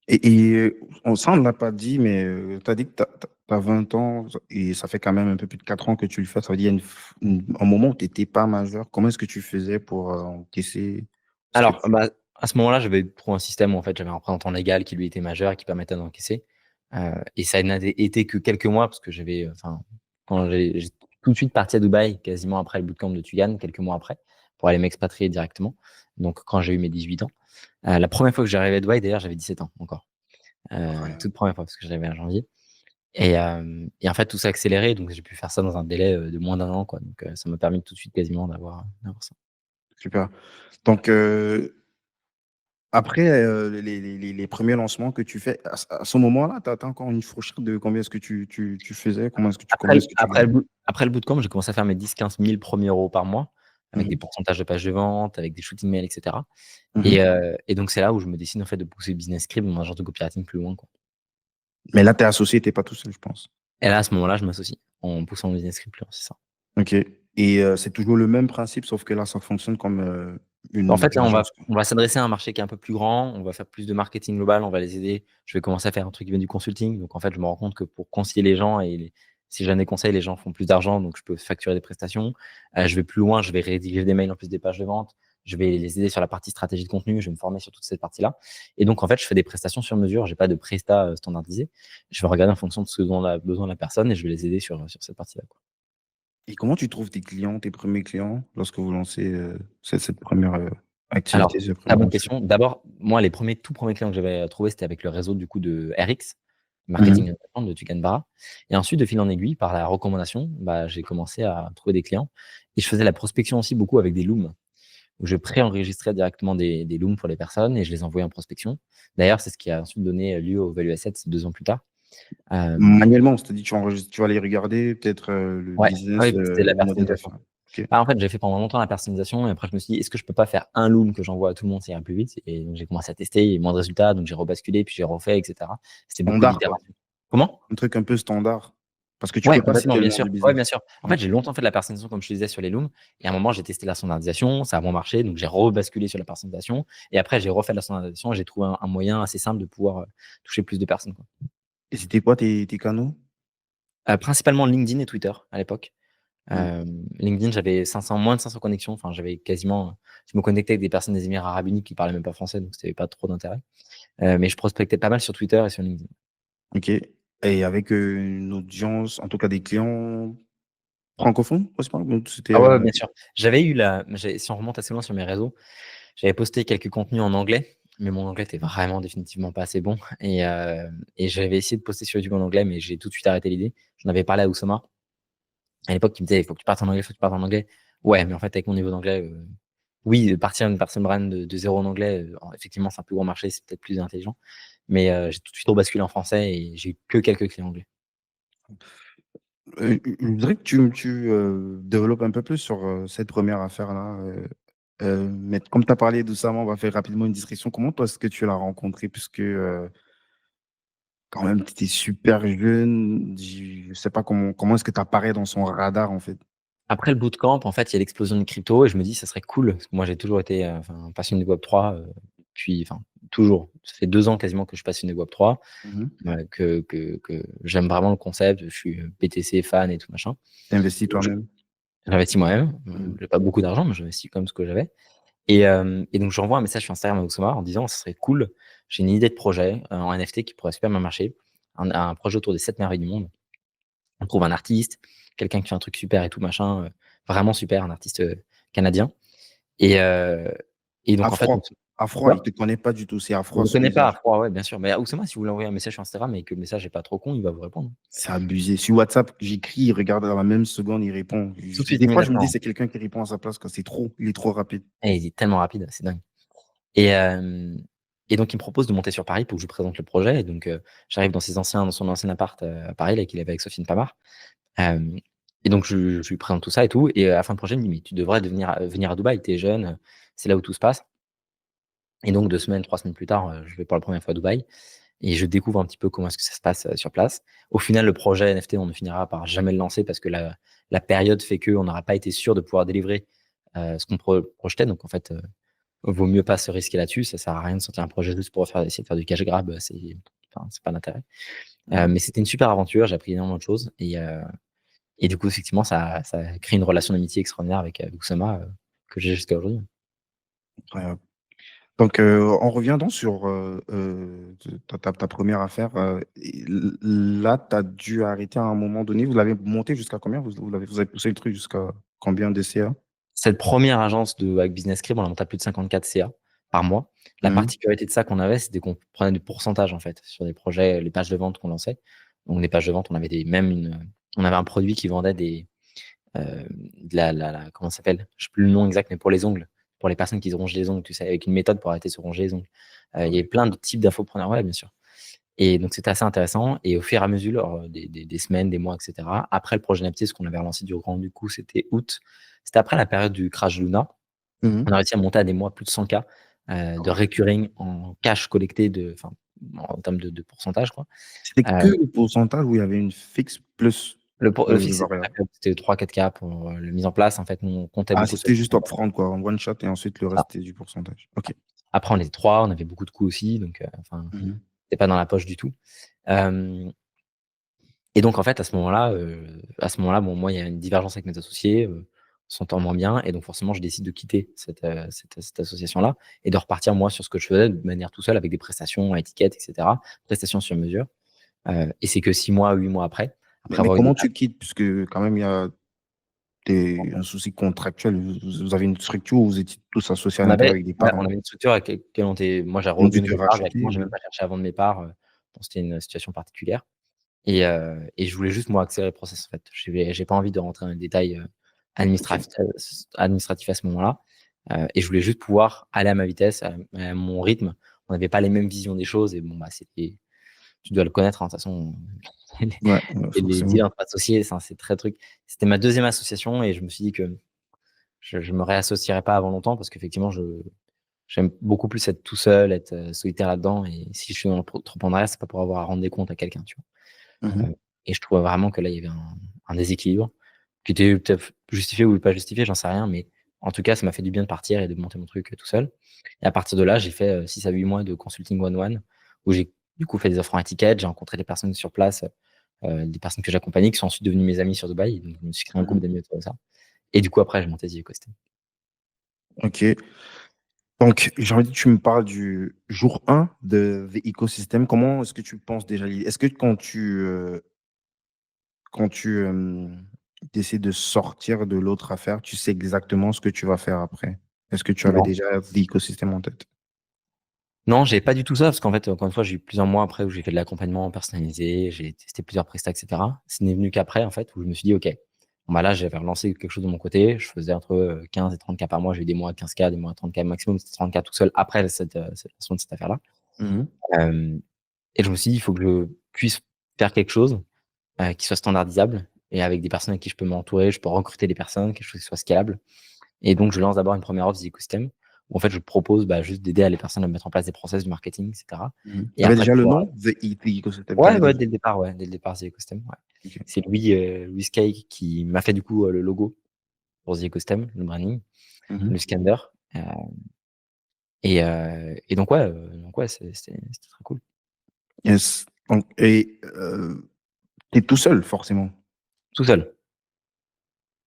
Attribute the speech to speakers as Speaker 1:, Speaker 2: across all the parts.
Speaker 1: Ça, on ne l'a pas dit, mais tu as dit que tu as 20 ans et ça fait quand même un peu plus de 4 ans que tu le fais. Ça veut dire un moment où tu n'étais pas majeur. Comment est-ce que tu faisais pour encaisser ce que
Speaker 2: Alors, bah, à ce moment-là, j'avais trouvé un système où en fait, j'avais un représentant légal qui lui était majeur et qui permettait d'encaisser. Et ça n'a été que quelques mois parce que quand j'ai tout de suite parti à Dubaï, quasiment après le bootcamp de Tugan, quelques mois après, pour aller m'expatrier directement. Donc, quand j'ai eu mes 18 ans. La première fois que j'arrivais à Dubaï, d'ailleurs, j'avais 17 ans encore.
Speaker 1: incroyable.
Speaker 2: Toute première fois parce que j'arrivais en janvier. Et en fait, tout s'est accéléré. Donc, j'ai pu faire ça dans un délai de moins d'un an, quoi. Donc, ça m'a permis tout de suite quasiment d'avoir ça.
Speaker 1: Super. Donc, après les premiers lancements que tu fais, à ce moment-là, tu as encore une fourchette de combien est-ce que tu faisais? Combien est-ce que tu gagnais?
Speaker 2: Après le bootcamp, j'ai commencé à faire mes 10-15 000 premiers euros par mois, avec des
Speaker 1: Mhm.
Speaker 2: pourcentages de pages de vente, avec des shooting mails, etc.
Speaker 1: Mhm.
Speaker 2: Et donc, c'est là où je me décide en fait de pousser Business Script, mon agence de copywriting plus loin, quoi.
Speaker 1: Mais là, tu es associé, tu n'es pas tout seul, je pense.
Speaker 2: Et là, à ce moment-là, je m'associe en poussant Business Script plus loin, c'est ça.
Speaker 1: OK. Et c'est toujours le même principe, sauf que là, ça fonctionne comme
Speaker 2: En
Speaker 1: une
Speaker 2: fait, là,
Speaker 1: agence, quoi.
Speaker 2: on va s'adresser à un marché qui est un peu plus grand, on va faire plus de marketing global, on va les aider. Je vais commencer à faire un truc qui vient du consulting. Donc, en fait, je me rends compte que pour concilier les gens si je donne des conseils, les gens font plus d'argent, donc je peux facturer des prestations. Je vais plus loin, je vais rédiger des mails en plus des pages de vente. Je vais les aider sur la partie stratégie de contenu, je vais me former sur toute cette partie-là. Et donc, en fait, je fais des prestations sur mesure. J'ai pas de prestat standardisé. Je vais regarder en fonction de ce dont a besoin la personne et je vais les aider sur cette partie-là, quoi.
Speaker 1: Et comment tu trouves tes clients, tes premiers clients, lorsque vous lancez cette première activité,
Speaker 2: Alors,
Speaker 1: cette
Speaker 2: très
Speaker 1: première
Speaker 2: bonne
Speaker 1: aventure?
Speaker 2: question. D'abord, moi, tout premiers clients que j'avais trouvés, c'était avec le réseau du coup de RX,
Speaker 1: Mhm.
Speaker 2: Marketing Development de Tugan Barra. Et ensuite, de fil en aiguille, par la recommandation, bah, j'ai commencé à trouver des clients. Et je faisais la prospection aussi beaucoup avec des looms, où je pré-enregistrais directement des looms pour les personnes et je les envoyais en prospection. D'ailleurs, c'est ce qui a ensuite donné lieu au Value Asset 2 ans plus tard. Euh,
Speaker 1: Manuellement, c'est-à-dire tu enregistres, tu vas aller regarder peut-être le
Speaker 2: ouais,
Speaker 1: business,
Speaker 2: ouais, c'était de la
Speaker 1: le modèle
Speaker 2: personnalisation.
Speaker 1: d'affaires. OK.
Speaker 2: En fait, j'ai fait pendant longtemps la personnalisation et après, je me suis dit, est-ce que je peux pas faire un loom que j'envoie à tout le monde, ça ira plus vite? Et donc, j'ai commencé à tester, il y a eu moins de résultats, donc j'ai rebasculé, puis j'ai refait, etc. C'était beaucoup
Speaker 1: Standard, quoi.
Speaker 2: d'itérations. Comment?
Speaker 1: Un truc un peu standard. Parce que tu
Speaker 2: Ouais,
Speaker 1: peux pas
Speaker 2: complètement,
Speaker 1: citer le
Speaker 2: bien
Speaker 1: nom
Speaker 2: sûr.
Speaker 1: du
Speaker 2: Ouais,
Speaker 1: business.
Speaker 2: bien sûr. En
Speaker 1: Ouais.
Speaker 2: fait, j'ai longtemps fait de la personnalisation, comme je te disais, sur les looms. Et à un moment, j'ai testé la standardisation, ça a moins marché, donc j'ai rebasculé sur la personnalisation. Et après, j'ai refait de la standardisation et j'ai trouvé un moyen assez simple de pouvoir toucher plus de personnes, quoi.
Speaker 1: Et c'était quoi tes canaux?
Speaker 2: Principalement LinkedIn et Twitter à l'époque.
Speaker 1: Mm.
Speaker 2: LinkedIn, j'avais moins de 500 connexions. Enfin, j'avais quasiment. Je me connectais avec des personnes des Émirats Arabes Unis qui parlaient même pas français, donc c'était pas trop d'intérêt. Mais je prospectais pas mal sur Twitter et sur LinkedIn.
Speaker 1: OK. Et avec une audience, en tout cas des clients francophones, principalement? C'était.
Speaker 2: Ah ouais, bien sûr. Si on remonte assez loin sur mes réseaux, j'avais posté quelques contenus en anglais, mais mon anglais était vraiment définitivement pas assez bon. Et j'avais essayé de poster sur YouTube en anglais, mais j'ai tout de suite arrêté l'idée. J'en avais parlé à Oussama à l'époque qui me disait, il faut que tu partes en anglais, il faut que tu partes en anglais. Ouais, mais en fait, avec mon niveau d'anglais, oui, partir une personne brand de zéro en anglais, effectivement, c'est un plus gros marché, c'est peut-être plus intelligent. Mais j'ai tout de suite rebasculé en français et j'ai eu que quelques clients anglais.
Speaker 1: Je voudrais que tu développes un peu plus sur cette première affaire-là. Mais comme tu as parlé doucement, on va faire rapidement une description. Comment toi est-ce que tu l'as rencontré? Puisque quand même, tu étais super jeune. Je sais pas comment est-ce que tu apparais dans son radar, en fait.
Speaker 2: Après le bootcamp, en fait, il y a l'explosion du crypto et je me dis, ça serait cool. Parce que moi, j'ai toujours été passionné de Web3, toujours. Ça fait 2 ans quasiment que je suis passionné de Web3,
Speaker 1: Mhm.
Speaker 2: que j'aime vraiment le concept. Je suis BTC fan et tout machin.
Speaker 1: T'investis
Speaker 2: Donc,
Speaker 1: toi-même.
Speaker 2: j'investis moi-même.
Speaker 1: Mhm.
Speaker 2: J'ai pas beaucoup d'argent, mais j'investis comme ce que j'avais. Et donc, j'envoie un message sur Instagram à Oussama en disant, ça serait cool. J'ai une idée de projet en NFT qui pourrait super bien marcher. Un projet autour des 7 merveilles du monde. On trouve un artiste, quelqu'un qui fait un truc super et tout machin, vraiment super, un artiste canadien. Et, euh, et
Speaker 1: À
Speaker 2: donc, en fait,
Speaker 1: froid. À froid, il
Speaker 2: quoi?
Speaker 1: te connaît pas du tout. C'est à
Speaker 2: Il
Speaker 1: froid
Speaker 2: ne
Speaker 1: sur
Speaker 2: connaît pas à
Speaker 1: visage.
Speaker 2: froid, ouais, bien sûr. Mais Oussama, si vous voulez envoyer un message sur Instagram et que le message n'est pas trop con, il va vous répondre.
Speaker 1: C'est abusé. Sur WhatsApp, j'écris, il regarde dans la même seconde, il répond.
Speaker 2: Tout de suite,
Speaker 1: Des fois, je me dis,
Speaker 2: immédiatement.
Speaker 1: c'est quelqu'un qui répond à sa place quand c'est trop. Il est trop rapide.
Speaker 2: Et il est tellement rapide, c'est dingue. Et, euh, et donc, il me propose de monter sur Paris pour que je lui présente le projet. Et donc, j'arrive dans son ancien appart à Paris, là, qu'il avait avec Sophie Pamar. Euh, et donc, je lui présente tout ça et tout. Et à la fin du projet, il me dit, mais tu devrais venir à Dubaï, t'es jeune, c'est là où tout se passe. Et donc, 2 semaines, 3 semaines plus tard, je vais pour la première fois à Dubaï et je découvre un petit peu comment est-ce que ça se passe sur place. Au final, le projet NFT, on ne finira par jamais le lancer parce que la période fait qu'on n'aura pas été sûr de pouvoir délivrer ce qu'on projetait. Donc, en fait, vaut mieux pas se risquer là-dessus. Ça sert à rien de sortir un projet juste pour essayer de faire du cash grab. C'est pas l'intérêt.
Speaker 1: Mhm.
Speaker 2: Mais c'était une super aventure. J'ai appris énormément de choses. Et du coup, effectivement, ça a créé une relation d'amitié extraordinaire avec Oussama que j'ai jusqu'à aujourd'hui.
Speaker 1: Incroyable. Donc, on revient donc sur ta première affaire. Là, tu as dû arrêter à un moment donné. Vous l'avez monté jusqu'à combien? Vous avez poussé le truc jusqu'à combien de CA?
Speaker 2: Cette première agence avec Business Crib, on a monté à plus de 54 CA par mois. La
Speaker 1: Mhm.
Speaker 2: particularité de ça qu'on avait, c'était qu'on prenait des pourcentages en fait sur des projets, les pages de vente qu'on lançait. Donc les pages de vente, on avait on avait un produit qui vendait comment ça s'appelle? Je sais plus le nom exact, mais pour les ongles, pour les personnes qui se rongent les ongles, tu sais, avec une méthode pour arrêter de se ronger les ongles. Il y avait plein de types d'infopreneurs, ouais, bien sûr. Et donc c'était assez intéressant. Et au fur et à mesure des semaines, des mois, etc. Après le projet Napti, ce qu'on avait relancé du coup, c'était août. C'était après la période du crash Luna.
Speaker 1: Mhm.
Speaker 2: On a réussi à monter à des mois plus de 100 k de recurring en cash collecté en termes de pourcentage, quoi.
Speaker 1: C'était que
Speaker 2: Euh,
Speaker 1: le pourcentage où il y avait une fixe plus
Speaker 2: le
Speaker 1: le
Speaker 2: fixe,
Speaker 1: variable.
Speaker 2: c'était 3-4 k pour la mise en place. En fait, nous, on comptait
Speaker 1: Ah,
Speaker 2: beaucoup sur
Speaker 1: c'était juste upfront, quoi, en one shot, et ensuite le
Speaker 2: ça.
Speaker 1: reste, c'était du pourcentage. OK.
Speaker 2: Après, on était trois, on avait beaucoup de coûts aussi, donc enfin,
Speaker 1: Mhm.
Speaker 2: c'était pas dans la poche du tout. Euh, Et donc, en fait, à ce moment-là, bon, moi, il y a une divergence avec mes associés, on s'entend moins bien, et donc forcément, je décide de quitter cette association-là et de repartir, moi, sur ce que je faisais de manière tout seul, avec des prestations à étiquette, et cetera, prestations sur mesure. Et c'est que 6 mois, 8 mois après
Speaker 1: Mais
Speaker 2: avoir eu des
Speaker 1: comment tu quittes? Puisque quand même, il y a un souci contractuel. Vous avez une structure où vous étiez tous associés à
Speaker 2: on
Speaker 1: l'intérieur
Speaker 2: avait
Speaker 1: avec des
Speaker 2: ouais,
Speaker 1: parts,
Speaker 2: on
Speaker 1: hein.
Speaker 2: avait une structure avec laquelle moi, j'ai
Speaker 1: Ils ont dû
Speaker 2: redonné
Speaker 1: te
Speaker 2: mes parts directement,
Speaker 1: racheter.
Speaker 2: j'ai même pas cherché à vendre mes parts, bon, c'était une situation particulière. Et je voulais juste, moi, accélérer le process, en fait. J'ai pas envie de rentrer dans les détails
Speaker 1: OK.
Speaker 2: administratifs, administratifs à ce moment-là. Et je voulais juste pouvoir aller à ma vitesse, à mon rythme. On n'avait pas les mêmes visions des choses. Et bon, bah, tu dois le connaître, hein, de toute façon.
Speaker 1: Ouais, ouais,
Speaker 2: Les
Speaker 1: forcément.
Speaker 2: deals entre associés, c'est très truc. C'était ma deuxième association et je me suis dit que je me réassocierais pas avant longtemps parce qu'effectivement, j'aime beaucoup plus être tout seul, être solitaire là-dedans. Et si je suis dans l'entrepreneuriat, c'est pas pour avoir à rendre des comptes à quelqu'un, tu vois.
Speaker 1: Mhm.
Speaker 2: Et je trouvais vraiment que là, il y avait un déséquilibre qui était peut-être justifié ou pas justifié, j'en sais rien, mais en tout cas, ça m'a fait du bien de partir et de monter mon truc tout seul. Et à partir de là, j'ai fait 6 à 8 mois de consulting one-one, où j'ai du coup fait des offres en étiquette, j'ai rencontré des personnes sur place, des personnes que j'accompagnais, qui sont ensuite devenues mes amis sur Dubaï. Donc, je me suis créé un
Speaker 1: Mhm.
Speaker 2: groupe d'amis autour de ça. Et du coup, après, j'ai monté The Ecosystem.
Speaker 1: OK. Donc, j'ai envie que tu me parles du jour 1 de The Ecosystem. Comment est-ce que tu penses déjà? Est-ce que quand tu essaies de sortir de l'autre affaire, tu sais exactement ce que tu vas faire après? Est-ce que tu avais
Speaker 2: Non.
Speaker 1: déjà The Ecosystem en tête?
Speaker 2: Non, j'ai pas du tout ça, parce qu'en fait, encore une fois, j'ai eu plusieurs mois après où j'ai fait de l'accompagnement personnalisé, j'ai testé plusieurs prestats, etc. Ce n'est venu qu'après, en fait, où je me suis dit, OK, bon, bah là, j'avais relancé quelque chose de mon côté. Je faisais entre 15 et 30 k par mois. J'ai eu des mois à 15 k, des mois à 30 k maximum. C'était 30 k tout seul après cette façon de cette affaire-là.
Speaker 1: Mhm.
Speaker 2: Euh, et je me suis dit, il faut que je puisse faire quelque chose qui soit standardisable et avec des personnes avec qui je peux m'entourer, je peux recruter des personnes, quelque chose qui soit scalable. Et donc, je lance d'abord une première offre d'Ecosystem où en fait, je propose juste d'aider les personnes à mettre en place des process de marketing, etc.
Speaker 1: Mhm.
Speaker 2: Et
Speaker 1: Tu avais
Speaker 2: après, de
Speaker 1: déjà le
Speaker 2: pouvoir.
Speaker 1: nom? The Ecosystem, tu
Speaker 2: Ouais,
Speaker 1: avais
Speaker 2: ouais,
Speaker 1: déjà.
Speaker 2: dès le départ, The Ecosystem. Ouais.
Speaker 1: OK.
Speaker 2: C'est Louis Kay qui m'a fait du coup le logo pour The Ecosystem, le branding,
Speaker 1: Mhm.
Speaker 2: le scanner. Euh, et donc ouais, c'était très cool.
Speaker 1: Yes. Donc, et tu es tout seul, forcément.
Speaker 2: Tout seul.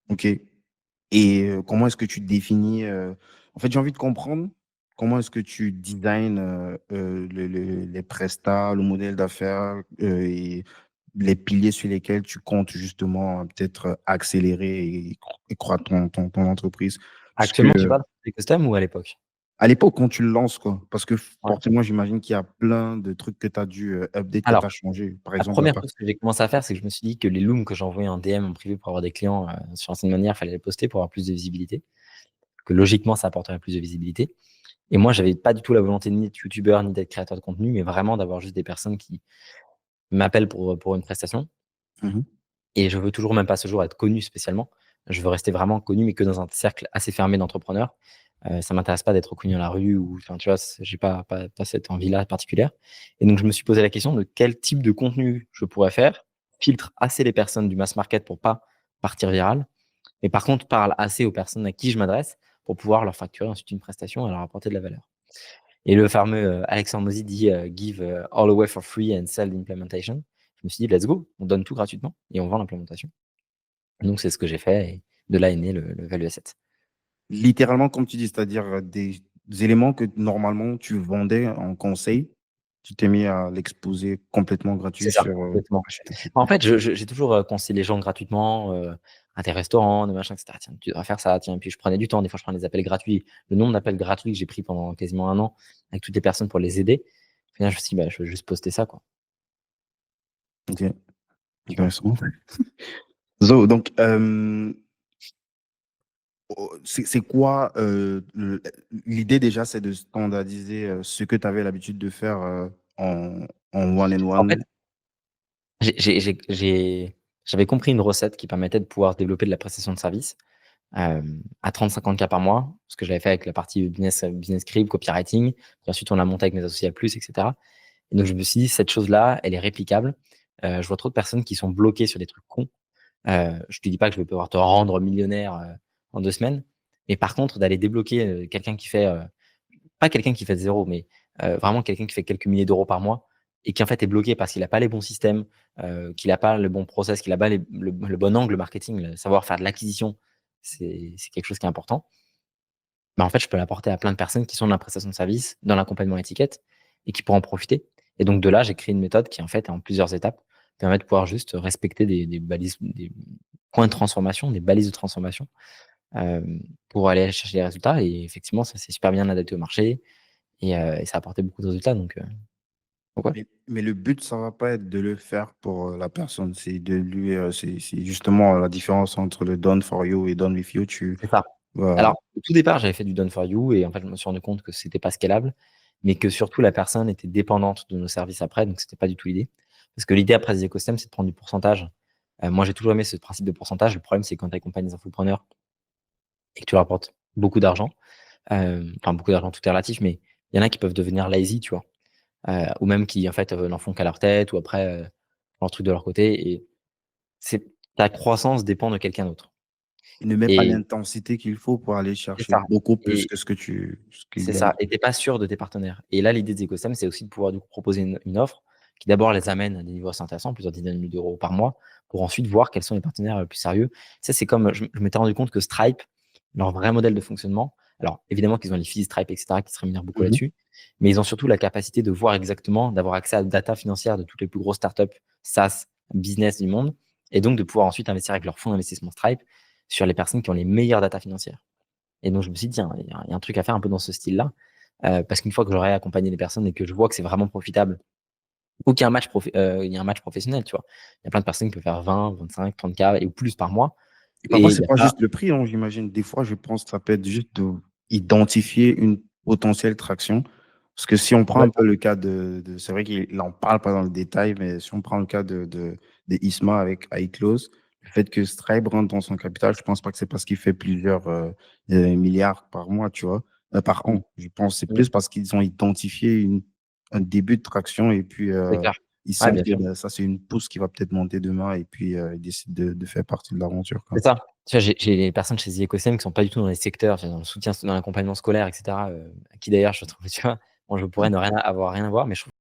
Speaker 1: OK. Et comment est-ce que tu définis en fait, j'ai envie de comprendre comment est-ce que tu designs les prestats, le modèle d'affaires et les piliers sur lesquels tu comptes justement peut-être accélérer et croître ton entreprise. Puisque
Speaker 2: Actuellement, tu parles de The Ecosystem ou à l'époque?
Speaker 1: à l'époque, quand tu le lances, quoi, parce que
Speaker 2: Ouais.
Speaker 1: forcément, j'imagine qu'il y a plein de trucs que tu as dû update, que tu as
Speaker 2: Alors,
Speaker 1: changé. Par
Speaker 2: la
Speaker 1: exemple, la
Speaker 2: première
Speaker 1: part.
Speaker 2: chose que j'ai commencé à faire, c'est que je me suis dit que les looms que j'envoyais en DM en privé pour avoir des clients sur certaine manière, il fallait les poster pour avoir plus de visibilité. Que logiquement, ça apporterait plus de visibilité. Et moi, j'avais pas du tout la volonté ni d'être youtubeur, ni d'être créateur de contenu, mais vraiment d'avoir juste des personnes qui m'appellent pour une prestation.
Speaker 1: Mhm.
Speaker 2: Et je veux toujours, même pas à ce jour, être connu spécialement. Je veux rester vraiment connu, mais que dans un cercle assez fermé d'entrepreneurs. Ça m'intéresse pas d'être connu à la rue ou, enfin, tu vois, j'ai pas cette envie-là particulière. Et donc, je me suis posé la question de quel type de contenu je pourrais faire, filtre assez les personnes du mass market pour pas partir viral, mais par contre, parle assez aux personnes à qui je m'adresse pour pouvoir leur facturer ensuite une prestation et leur apporter de la valeur. Et le fameux Alexandre Mozy dit give all away for free and sell the implementation. Je me suis dit, let's go, on donne tout gratuitement et on vend l'implémentation. Donc, c'est ce que j'ai fait et de là est né le Value Asset.
Speaker 1: Littéralement, comme tu dis, c'est-à-dire des éléments que normalement tu vendais en conseil, tu t'es mis à l'exposer complètement
Speaker 2: C'est
Speaker 1: gratuit
Speaker 2: ça,
Speaker 1: sur
Speaker 2: complètement.
Speaker 1: ChatGPT.
Speaker 2: En fait, j'ai toujours conseillé les gens gratuitement à des restaurants, des machins, etc. Tiens, tu devrais faire ça. Tiens, puis je prenais du temps. Des fois, je prenais des appels gratuits. Le nombre d'appels gratuits que j'ai pris pendant quasiment un an avec toutes les personnes pour les aider. Au final, je me suis dit, bah, je vais juste poster ça, quoi.
Speaker 1: Ok,
Speaker 2: Tu vois.
Speaker 1: intéressant. Zo, donc, c'est quoi l'idée déjà, c'est de standardiser ce que tu avais l'habitude de faire en
Speaker 2: En fait,
Speaker 1: one-on-one.
Speaker 2: j'avais compris une recette qui permettait de pouvoir développer de la prestation de service à 30-50 cas par mois, ce que j'avais fait avec la partie business script, copywriting. Puis ensuite, on l'a monté avec mes associés à plus, etc. Et donc, je me suis dit, cette chose-là, elle est réplicable. Je vois trop de personnes qui sont bloquées sur des trucs cons. Je te dis pas que je vais pouvoir te rendre millionnaire en 2 semaines, mais par contre, d'aller débloquer quelqu'un qui fait, pas quelqu'un qui fait 0, mais vraiment quelqu'un qui fait quelques milliers d'euros par mois et qui en fait est bloqué parce qu'il n'a pas les bons systèmes, qu'il n'a pas le bon process, qu'il n'a pas le bon angle marketing, savoir faire de l'acquisition, c'est quelque chose qui est important. Bah, en fait, je peux l'apporter à plein de personnes qui sont dans la prestation de service, dans l'accompagnement étiquette et qui pourront en profiter. Et donc de là, j'ai créé une méthode qui en fait est en plusieurs étapes, permet de pouvoir juste respecter des balises, des points de transformation, des balises de transformation pour aller chercher les résultats. Et effectivement, ça s'est super bien adapté au marché et ça a apporté beaucoup de résultats. Donc ouais,
Speaker 1: Mais le but, ça va pas être de le faire pour la personne, c'est de lui, c'est justement la différence entre le done for you et done with you. Tu
Speaker 2: c'est ça.
Speaker 1: vas.
Speaker 2: Alors, au tout départ, j'avais fait du done for you et en fait, je me suis rendu compte que c'était pas scalable, mais que surtout la personne était dépendante de nos services après, donc c'était pas du tout l'idée. Parce que l'idée après des écosystèmes, c'est de prendre du pourcentage. Moi, j'ai toujours aimé ce principe de pourcentage. Le problème, c'est quand tu accompagnes des infopreneurs et que tu leur apportes beaucoup d'argent, enfin beaucoup d'argent, tout est relatif, mais il y en a qui peuvent devenir lazy, tu vois, ou même qui en fait n'en font qu'à leur tête ou après font leur truc de leur côté. Et c'est ta croissance dépend de quelqu'un d'autre.
Speaker 1: Il ne met pas
Speaker 2: Et
Speaker 1: l'intensité qu'il faut pour aller
Speaker 2: c'est
Speaker 1: chercher
Speaker 2: ça.
Speaker 1: beaucoup plus
Speaker 2: Et
Speaker 1: que ce qu'il
Speaker 2: c'est
Speaker 1: donne.
Speaker 2: ça, et tu pas sûr de tes partenaires. Et là, l'idée des écosystèmes, c'est aussi de pouvoir du coup proposer une offre qui d'abord les amène à des niveaux assez intéressants, plusieurs dizaines de milliers d'euros par mois, pour ensuite voir quels sont les partenaires plus sérieux. Ça, c'est comme je m'étais rendu compte que Stripe, leur vrai modèle de fonctionnement, alors évidemment qu'ils ont les fees Stripe, etc., qui se rémunèrent beaucoup
Speaker 1: Mhm.
Speaker 2: là-dessus, mais ils ont surtout la capacité de voir exactement, d'avoir accès à la data financière de toutes les plus grosses startups SaaS, business du monde, et donc de pouvoir ensuite investir avec leur fonds d'investissement Stripe sur les personnes qui ont les meilleures data financières. Et donc je me suis dit, tiens, il y a un truc à faire un peu dans ce style-là. Parce qu'une fois que j'aurai accompagné les personnes et que je vois que c'est vraiment profitable ou qu'il y a un match il y a un match professionnel, tu vois? Il y a plein de personnes qui peuvent faire 20, 25, 30 K et ou plus par mois
Speaker 1: Et parfois,
Speaker 2: et il
Speaker 1: c'est
Speaker 2: y a
Speaker 1: pas
Speaker 2: pas
Speaker 1: juste le prix, hein, j'imagine. Des fois, je pense que ça peut être juste d'identifier une potentielle traction. Parce que si on prend un peu
Speaker 2: complètement.
Speaker 1: le cas c'est vrai qu'il n'en parle pas dans le détail, mais si on prend le cas de Isma avec iClose, le fait que Stripe rentre dans son capital, je pense pas que c'est parce qu'il fait plusieurs milliards par mois, tu vois, par
Speaker 2: Mmh,
Speaker 1: an. Je pense que c'est
Speaker 2: mmh,
Speaker 1: plus parce qu'ils ont identifié un début de traction et puis
Speaker 2: c'est clair.
Speaker 1: ils
Speaker 2: Ouais,
Speaker 1: sentent
Speaker 2: bien
Speaker 1: que
Speaker 2: sûr.
Speaker 1: ben, ça, c'est une pousse qui va peut-être monter demain et puis ils décident de faire partie de l'aventure, quoi.
Speaker 2: C'est ça. Tu vois, j'ai des personnes chez The Ecosystem qui sont pas du tout dans les secteurs, tu vois, dans le soutien, dans l'accompagnement scolaire et cetera, qui d'ailleurs je trouve, tu vois, bon je pourrais ne rien avoir rien à voir, mais je trouve